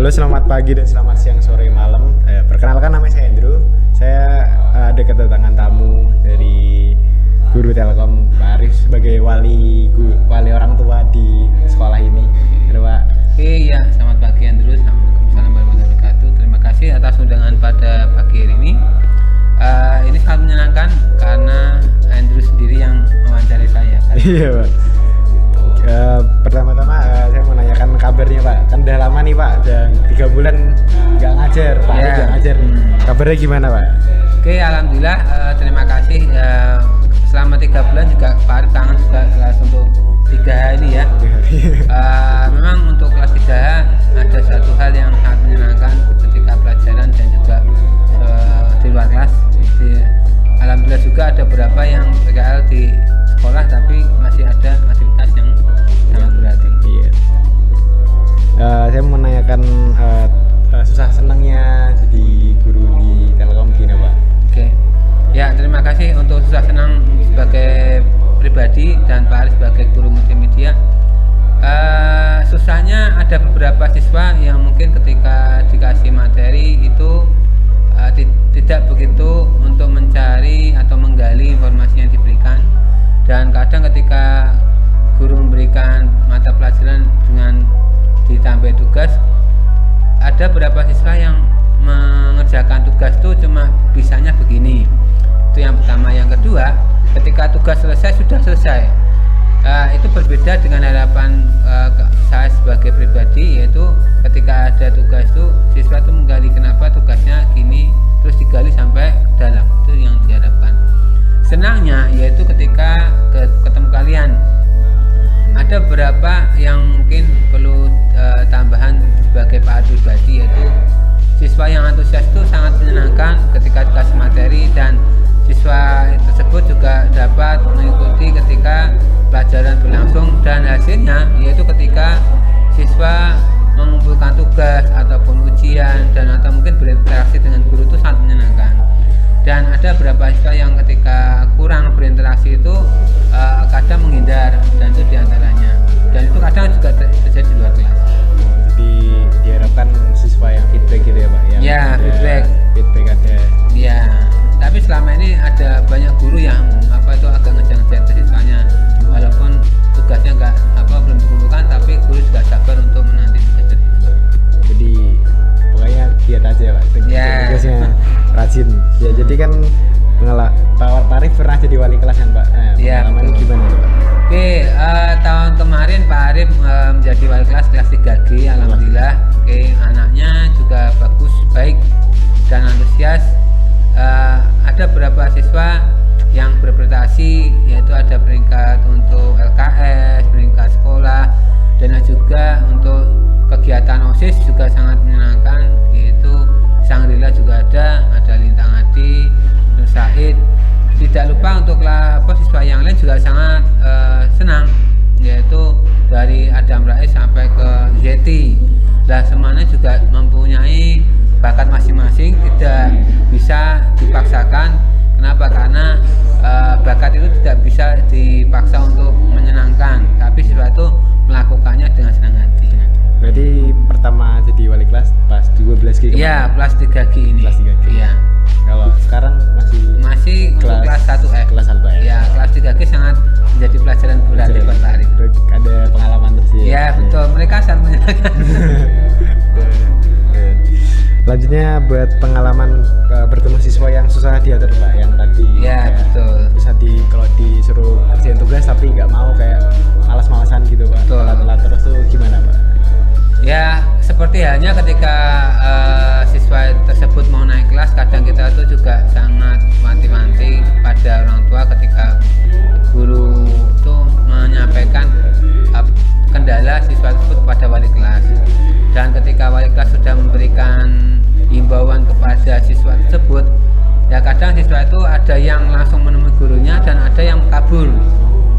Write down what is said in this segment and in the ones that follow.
Halo, selamat pagi dan selamat siang, sore, malam. Perkenalkan, nama saya Andrew. Saya ada kedatangan tamu dari guru Telkom, Pak Arif, sebagai wali orang tua di sekolah ini. Halo, Pak. Oke, ya, selamat pagi Andrew. Assalamualaikum warahmatullahi wabarakatuh. Terima kasih atas undangan pada pagi hari ini. Ini sangat menyenangkan karena Andrew sendiri yang mewawancari saya. Iya, Pak. Pertama-tama saya mau nanyakan kabarnya, Pak. Kan udah lama nih, Pak, udah 3 bulan nggak ngajar, Pak. Ya. Nggak ngajar nih. Kabarnya gimana, Pak? Oke, alhamdulillah. Terima kasih. Selama 3 bulan juga Pak Arif kangen juga kelas untuk 3H ini ya. Memang untuk kelas 3H ada satu hal yang sangat menyenangkan ketika pelajaran dan juga di luar kelas. Alhamdulillah juga ada beberapa yang PKL di sekolah tapi masih ada aktivitas yang sangat berarti. Iya. Saya mau menanyakan susah senangnya jadi guru di Telkom gini, Pak. Oke. Ya, terima kasih untuk susah senang sebagai pribadi dan Pak Arif sebagai guru multimedia. Susahnya ada beberapa siswa yang mungkin ketika dikasih materi itu tidak begitu untuk mencari atau menggali informasi yang diberikan, dan kadang ketika guru memberikan mata pelajaran dengan ditambah tugas, ada beberapa siswa yang mengerjakan tugas itu cuma bisanya begini. Itu yang pertama. Yang kedua, ketika tugas selesai sudah selesai. Itu berbeda dengan harapan saya sebagai pribadi, yaitu ketika ada tugas itu siswa itu menggali kenapa tugasnya gini, terus digali sampai dalam. Itu yang diharapkan. Senangnya yaitu ketika ketemu kalian, ada beberapa yang mungkin perlu tambahan sebagai Pak Arif pribadi, yaitu siswa yang antusias itu sangat menyenangkan ketika dikasih materi, dan siswa tersebut juga dapat mengikuti ketika pelajaran berlangsung, dan hasilnya yaitu ketika siswa mengumpulkan tugas ataupun ujian dan atau mungkin berinteraksi dengan guru itu sangat menyenangkan. Dan ada beberapa siswa yang ketika kurang berinteraksi itu kadang menghindar, dan itu diantaranya, dan itu kadang juga terjadi di luar kelas. Jadi diharapkan siswa yang feedback gitu ya, Pak? Yang ya, feedback ada. Ya, tapi selama ini ada banyak guru yang agak ngejar-ngejar ke siswanya, walaupun tugasnya belum dikumpulkan, tapi guru juga sabar untuk menanti tugas dari siswa. Jadi pokoknya giat aja, Pak. Tugasnya rajin. Ya, jadi kan Pak Arif pernah jadi wali kelas kan, Pak? Pengalamannya gimana, Pak? Oke, tahun kemarin Pak Arif menjadi wali kelas 3G, alhamdulillah. Oke, anaknya juga bagus, baik dan antusias. Ada beberapa siswa yang berprestasi, yaitu ada peringkat untuk LKS, peringkat sekolah, dan juga untuk kegiatan OSIS juga sangat menyenangkan, yaitu Sangrila juga ada Lintang Adi, Nur Said. Tidak lupa untuk siswa yang lain juga sangat senang, yaitu dari Adam Rais sampai ke Zeti. Semuanya juga mempunyai bakat masing-masing, tidak bisa dipaksakan. Kenapa? Karena bakat itu tidak bisa dipaksa untuk menyenangkan, tapi siswa itu melakukannya dengan senang hati. Berarti pertama jadi wali kelas pas 12G kemarin? Iya, kelas 3G ini. Kelas 3G. Iya. Kalau sekarang masih untuk kelas 1F. Kelas 1F. Ya, kelas 3G sangat menjadi pelajaran berarti buat Pak Arif. Ada pengalaman terus ya? Ya, betul. Mereka sangat menyenangkan. Lanjutnya buat pengalaman bertemu siswa yang susah diatur, Pak, yang tadi. Ya, betul. Terus kalau disuruh kerjain tugas tapi nggak mau, kayak malas-malasan gitu, Pak. Betul. Telat terus tuh gimana, Pak? Ya, seperti halnya ketika siswa tersebut mau naik kelas, kadang kita tuh juga sangat wanti-wanti pada orang tua ketika guru tuh menyampaikan kendala siswa tersebut kepada wali kelas. Dan ketika wali kelas sudah memberikan himbauan kepada siswa tersebut, ya kadang siswa itu ada yang langsung menemui gurunya dan ada yang kabur.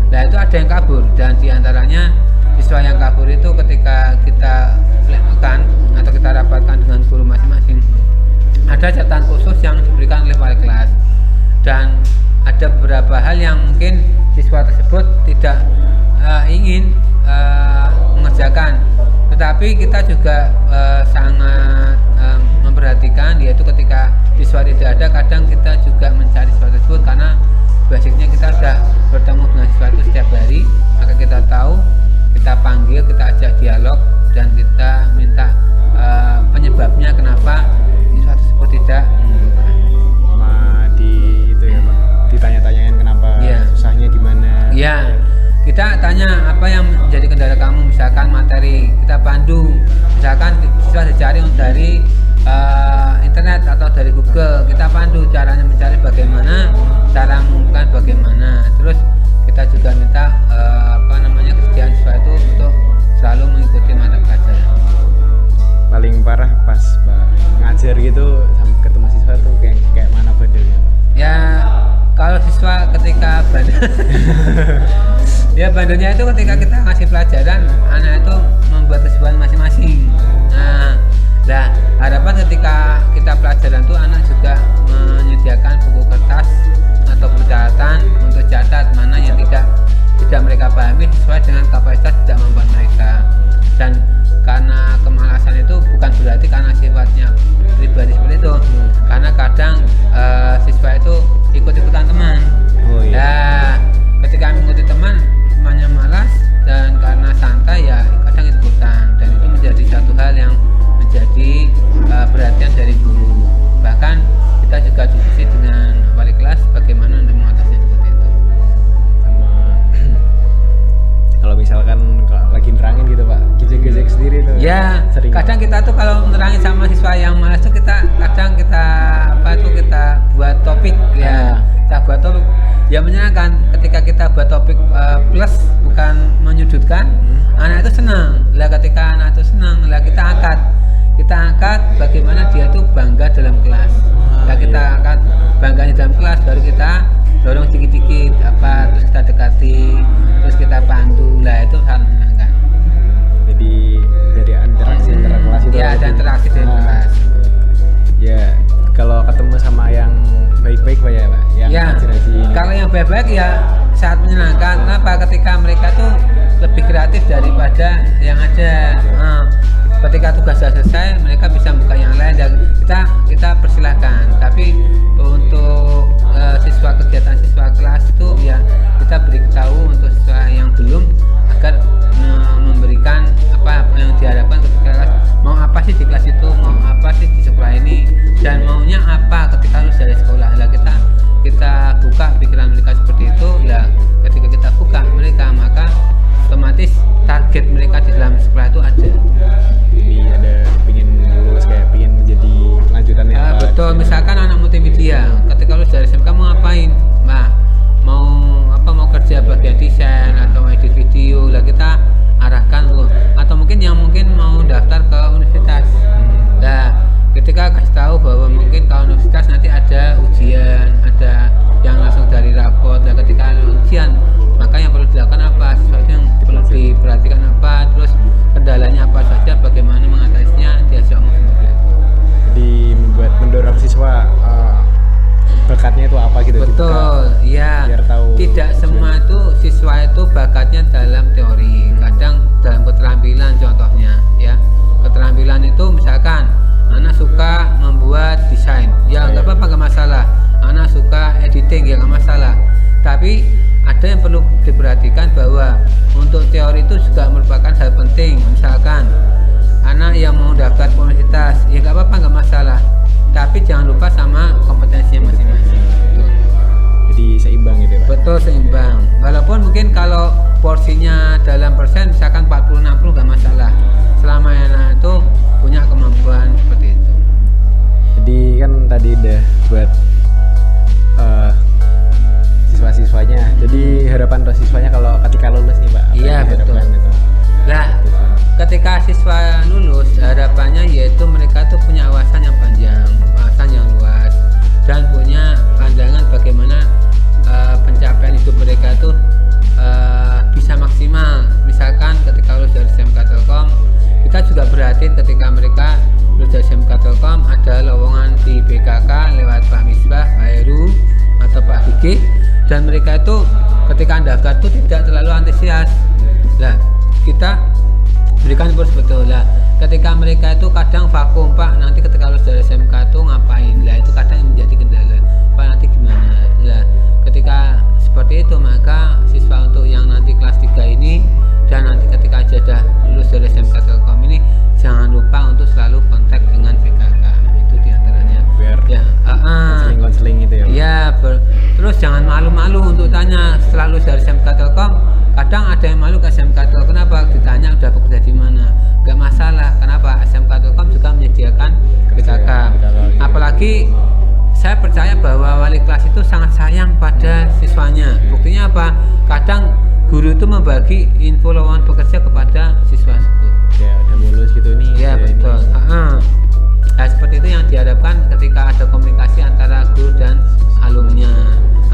Nah, itu ada yang kabur, dan diantaranya siswa yang kabur itu ketika kita lakukan atau kita rapatkan dengan guru masing-masing, ada catatan khusus yang diberikan oleh wali kelas, dan ada beberapa hal yang mungkin siswa tersebut tidak ingin mengerjakan. tetapi kita juga sangat memperhatikan, yaitu ketika siswa tidak ada, kadang kita juga mencari siswa tersebut karena basicnya kita sudah bertemu dengan siswa itu setiap hari, maka kita tahu, kita panggil, kita ajak dialog, dan kita minta penyebabnya kenapa siswa tersebut tidak mengumpulkan. Sama di itu ya Pak, ditanya-tanyain kenapa susahnya gimana. Iya, kita tanya apa yang menjadi kendala kamu, misalkan materi, kita pandu, misalkan siswa dicari dari internet atau dari Google, kita pandu caranya mencari bagaimana, cara mengumpulkan bagaimana. Terus kita juga minta kesediaan siswa itu untuk selalu mengikuti mata pelajaran. Paling parah pas Pak ngajar gitu sampai ketemu siswa tuh kayak mana bandelnya? Ya kalau siswa ketika bandel ya bandelnya itu ketika kita ngasih pelajaran, anak itu membuat kesibukan masing-masing. Nah, harapan ketika kita pelajaran itu anak juga menyediakan buku kertas atau buku catatan untuk catat mana yang tidak mereka pahami sesuai dengan kapasitas tidak mampu mereka. Dan karena kemalasan itu bukan berarti karena sifatnya pribadi seperti itu, karena kadang siswa itu ikut-ikutan teman. Oh iya. Ya, ketika mengikuti temannya malas dan karena santai ya kadang ikutan, dan itu menjadi satu hal yang menjadi perhatian dari guru. Bahkan kita juga diskusi dengan wali kelas bagaimana untuk mengatasinya seperti itu. Sama kalau misalkan lagi nerangin gitu Pak, gejek-gejek sendiri tuh. Ya, sering. kadang kita tuh kalau menerangin sama siswa yang malas tuh kita buat topik ya. Kita buat topik ya menyenangkan. Ketika kita buat topik plus bukan menyudutkan, anak itu senang. Lah ketika anak itu senang, lah kita angkat bagaimana dia tuh bangga dalam kelas. Lah kita angkat bangganya dalam kelas, baru kita dorong dikit-dikit terus kita dekati, terus kita pandu. Lah itu sangat menyenangkan. Jadi dari interaksi antara kelas itu. Ya, ada interaksi dengan kelas. Ya, kalau ketemu sama yang baik-baik Pak ya Pak, yang rajin-rajin. Kalau yang baik-baik ya sangat menyenangkan. Kenapa? Ketika mereka tuh lebih kreatif daripada yang ada. Ketika tugas sudah selesai, mereka bisa buka yang lain dan kita persilahkan. Tapi untuk kegiatan siswa kelas itu ya kita beritahu untuk siswa yang belum agar memberikan apa yang diharapkan ketika kelas, mau apa sih di kelas itu, mau apa sih di sekolah ini, dan maunya apa ketika lulus dari sekolah. Lah kita buka pikiran mereka seperti itu. Ya ketika kita buka mereka, maka otomatis target mereka di dalam sekolah itu ada. Jadi ada pingin lulus, kayak pingin menjadi lanjutannya apa? Betul, misalkan anak multimedia ketika lulus dari SMK mau ngapain? Nah, mau kerja bagian desain atau edit video, lah kita arahkan loh. Atau mungkin mau daftar ke universitas. Nah, ketika kasih tahu bahwa mungkin kalau universitas nanti ada ujian, ada yang langsung dari rapot. Nah, ketika ada ujian, maka yang perlu dilakukan apa? Sesuatu yang perlu diperhatikan apa? Terus kendalanya apa saja? Bagaimana mengatasinya? Diajak ngomong seperti itu. Jadi mendorong siswa bakatnya itu apa gitu. Betul, iya. Biar tahu. Tidak semua itu siswa itu bakatnya dalam teori. Kadang dalam keterampilan, contohnya ya. Keterampilan itu misalkan anak suka membuat desain, ya nggak apa-apa, nggak masalah. Anak suka editing, ya nggak masalah. Tapi ada yang perlu diperhatikan bahwa untuk teori itu juga merupakan hal penting. Misalkan anak yang mau daftar ke universitas, ya nggak apa-apa, nggak masalah. Tapi jangan lupa sama kompetensinya masing-masing. Jadi seimbang gitu ya Pak? Betul, seimbang. Walaupun mungkin kalau porsinya dalam persen misalkan 40-60 nggak masalah, selama anak itu punya kemampuan seperti itu. Jadi kan tadi udah buat siswa-siswanya. Jadi harapan untuk siswanya kalau ketika lulus nih Pak? Iya, betul. Nah, ketika siswa lulus, harapannya yaitu mereka tuh punya wawasan yang panjang, wawasan yang luas, dan punya pandangan bagaimana pencapaian hidup mereka tuh bisa maksimal. Misalkan ketika lulus dari SMK Telkom, kita juga perhatiin ketika mereka lulus dari SMK Telkom ada lowongan di BKK lewat Pak Misbah, Pak Heru, atau Pak Diki, dan mereka itu ketika daftar itu tidak terlalu antusias. Nah, kita diberikan kurs betul lah. Ketika mereka itu kadang vakum, Pak, nanti ketika lulus dari SMK itu ngapain lah, itu kadang yang menjadi kendala, Pak, nanti gimana lah. Ketika seperti itu, maka siswa untuk yang nanti kelas 3 ini dan nanti ketika sudah lulus dari SMK Telkom ini jangan lupa untuk selalu kontak dengan PKK, itu diantaranya Biar ya. konseling itu ya. Ya, terus jangan malu-malu untuk tanya selalu dari SMK Telkom. Kadang ada yang malu ke SMK Telkom, kenapa? Ditanya udah bekerja di mana? Gak masalah, kenapa? SMK Telkom juga menyediakan PKK. Apalagi saya percaya bahwa wali kelas itu sangat sayang pada siswanya. Buktinya apa? Kadang guru itu membagi info lowongan pekerja kepada siswa tersebut. Ya, udah lulus gitu nih. Ya, betul. Nah, seperti itu yang diharapkan ketika ada komunikasi antara guru dan alumni,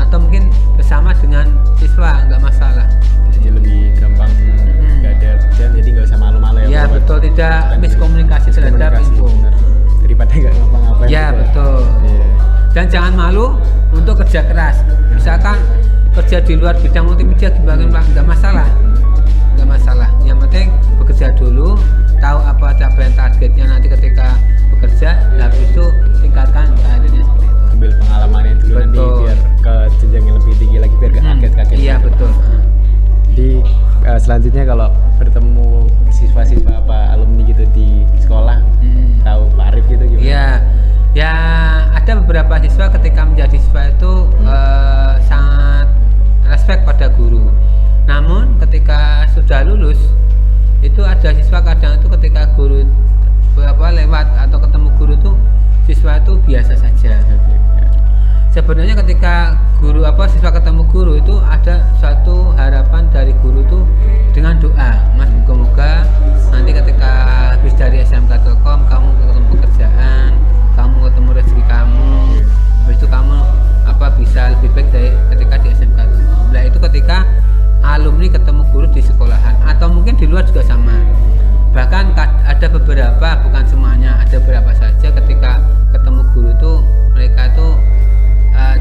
atau mungkin bersama dengan siswa, nggak masalah. Jadi lebih gampang, nggak ada kerjaan, jadi nggak usah malu-malu ya. Ya betul, tidak miskomunikasi terhadap info. Bener. Daripada nggak ngapa-ngapain. Ya gitu. betul. Iya. Dan jangan malu untuk kerja keras. Misalkan kerja di luar bidang multimedia gimana, nggak masalah, nggak masalah. Yang penting bekerja dulu, tahu apa capaian targetnya nanti ketika bekerja, habis itu tingkatkan karirnya seperti itu. Ambil pengalamannya dulu. Betul. Nanti biar ke jenjang yang lebih tinggi lagi, biar gak kaget-kaget. Iya betul. Jadi selanjutnya kalau bertemu siswa-siswa apa alumni gitu di sekolah, tahu Pak Arif gitu gimana? Iya, ya ada beberapa siswa ketika menjadi siswa itu sangat respect pada guru. Namun ketika sudah lulus itu ada siswa kadang itu ketika guru lewat atau ketemu guru tuh siswa itu biasa saja. Sebenarnya ketika siswa ketemu guru itu ada suatu harapan dari guru itu dengan doa, Mas, moga-moga nanti ketika habis dari SMK Telkom kamu ketemu pekerjaan, kamu ketemu rezeki kamu, habis itu kamu bisa lebih baik dari ketika di SMK Telkom. Nah itu ketika alumni ketemu guru di sekolahan atau mungkin di luar juga sama. Bahkan ada beberapa, bukan semuanya, ada beberapa saja ketika ketemu guru itu mereka itu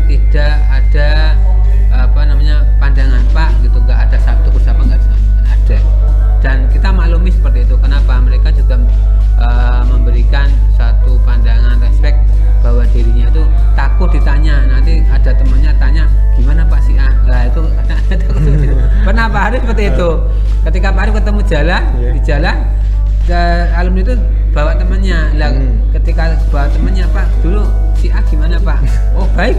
tidak ada pandangan, Pak, gitu, nggak ada satu kurs apa nggak ada. Dan kita maklumi seperti itu. Kenapa? Mereka juga memberikan satu pandangan respect bahwa dirinya itu takut ditanya. Nanti ada temannya tanya gimana Pak si A. Nah itu ada takut. Pernah Pak Arif seperti itu. Ketika Pak Arif ketemu di jalan ke alumni itu bawa temannya. Lah ketika bawa temannya, Pak, dulu si A gimana Pak? Oh baik.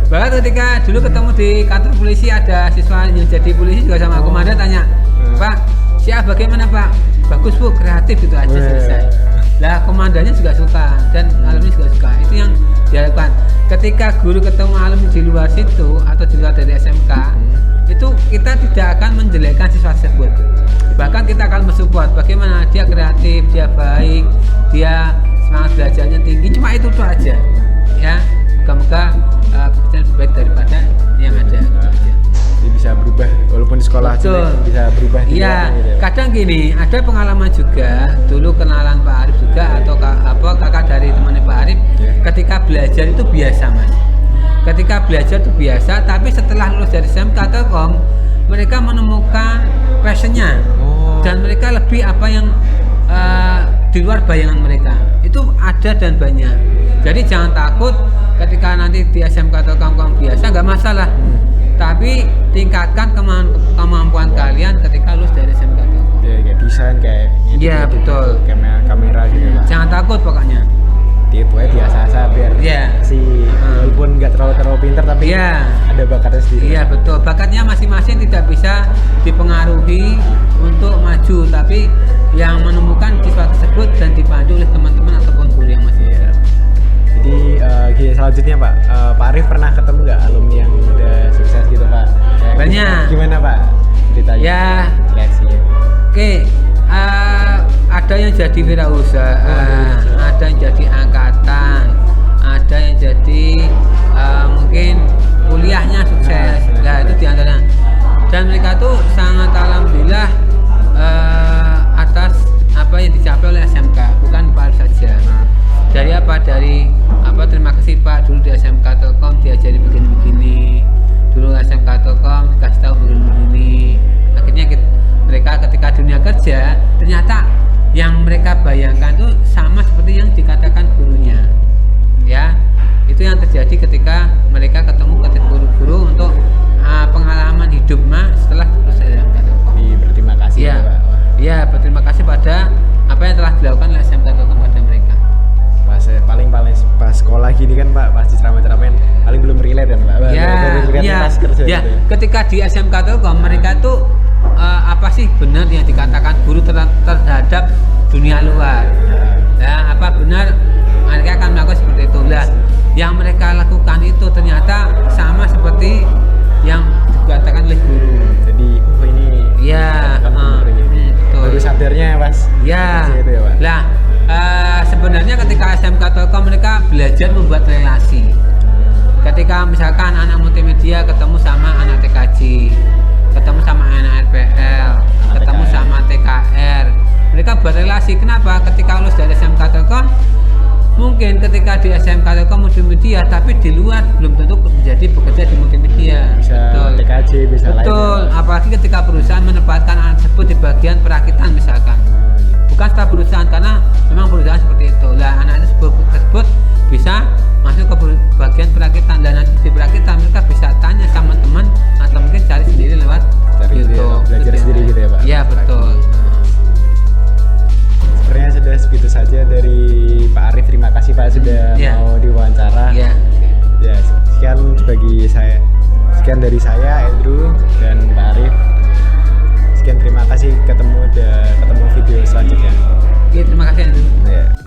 Bahkan ketika dulu ketemu di kantor polisi ada siswa yang jadi polisi juga sama komandan tanya, Pak, si A bagaimana Pak? Bagus Bu, kreatif, itu aja selesai. Lah komandannya juga suka dan alumni juga suka. Itu yang diharapkan. Ketika guru ketemu alumni di luar situ atau di luar dari SMK, itu kita tidak akan menjelekkan siswa tersebut. Bahkan kita akan mensupport bagaimana dia kreatif, dia baik, dia semangat belajarnya tinggi. Cuma itu tuh aja. Ya, moga-moga pekerjaan lebih baik daripada yang ada. Jadi bisa berubah walaupun di sekolah bisa berubah. Iya, kadang gini, ada pengalaman juga dulu kenalan Pak Arif juga atau kakak dari temannya Pak Arif. Ketika belajar itu biasa, Mas. Ketika belajar itu biasa, tapi setelah lulus dari SMK Telkom, mereka menemukan passionnya dan mereka lebih apa yang di luar bayangan mereka. Itu ada dan banyak. Jadi jangan takut ketika nanti di SMK Telkom biasa, nggak masalah. Tapi tingkatkan kemampuan kalian ketika lulus dari SMK Telkom. Ya, kayak desain, kayak betul. Kamera gitu lah. Jangan takut pokoknya. Tipu aja biasa biar walaupun nggak terlalu pintar tapi ada bakatnya sendiri. Iya betul, bakatnya masing-masing tidak bisa dipengaruhi untuk maju, tapi yang menemukan siswa tersebut dan dipandu oleh teman-teman ataupun guru yang masih Jadi selanjutnya Pak, Pak Arif pernah ketemu nggak alumni yang udah sukses gitu Pak? Banyak. Gimana Pak ceritanya? Ya. Reaksinya. Oke, ada yang jadi wirausaha, ada yang jadi angkatan, ada yang jadi mungkin kuliahnya sukses. Nah itu diantaranya. Dan mereka tuh sangat alhamdulillah atas apa yang dicapai oleh SMK, bukan Pak Arif saja. Dari terima kasih Pak, dulu di SMK Telkom diajari begini-begini, dulu SMK Telkom dikasih tahu begini-begini. Akhirnya mereka ketika dunia kerja mereka bayangkan itu sama seperti yang dikatakan gurunya. Ya, itu yang terjadi ketika mereka ketemu guru-guru untuk pengalaman hidup setelah lulus SMK Telkom. Berterima kasih Ya, Pak. Wah, ya, berterima kasih pada apa yang telah dilakukan oleh SMK Telkom pada mereka. paling pas sekolah gini kan Pak, pasti ceramah-ceramahin paling belum relate kan Pak. Ya, Baru relate ya, pas kerja ya. gitu. Ketika di SMK Telkom mereka tuh apa sih benar yang dikatakan guru terhadap dunia luar? Ya, apa benar mereka akan melakukan seperti itu? Lah, yang mereka lakukan itu ternyata sama seperti yang dikatakan oleh guru. Jadi ini Ya, kan bener ini. betul. Baru sadarnya Mas. Ya, Itu ya Pak. lah sebenarnya ketika SMK Telkom mereka belajar membuat relasi. Ketika misalkan anak multimedia ketemu sama anak TKJ, ketemu sama anak RPL, ketemu TKR. sama TKR, mereka buat relasi. Kenapa? Ketika lulus dari SMK Telkom, mungkin ketika di SMK Telkom multimedia, tapi di luar belum tentu menjadi bekerja di multimedia. Bisa TKJ, bisa Betul. lainnya. Apalagi ketika perusahaan menempatkan anak tersebut di bagian perakitan misalkan. Bukan setelah perusahaan, karena memang perusahaan seperti itu. Lah anak tersebut bisa masuk ke bagian perakitan, dan nanti di perakitan mereka bisa tanya sama teman atau mungkin cari sendiri lewat Cari sendiri, YouTube. belajar sendiri gitu ya Pak. Iya betul. Sebenarnya sudah segitu saja dari Pak Arif. Terima kasih Pak sudah Ya. mau diwawancara. Iya. Ya, sekian dari saya Andrew dan Pak Arif. Sekian, terima kasih, ketemu video selanjutnya. Iya, terima kasih Andrew. Ya.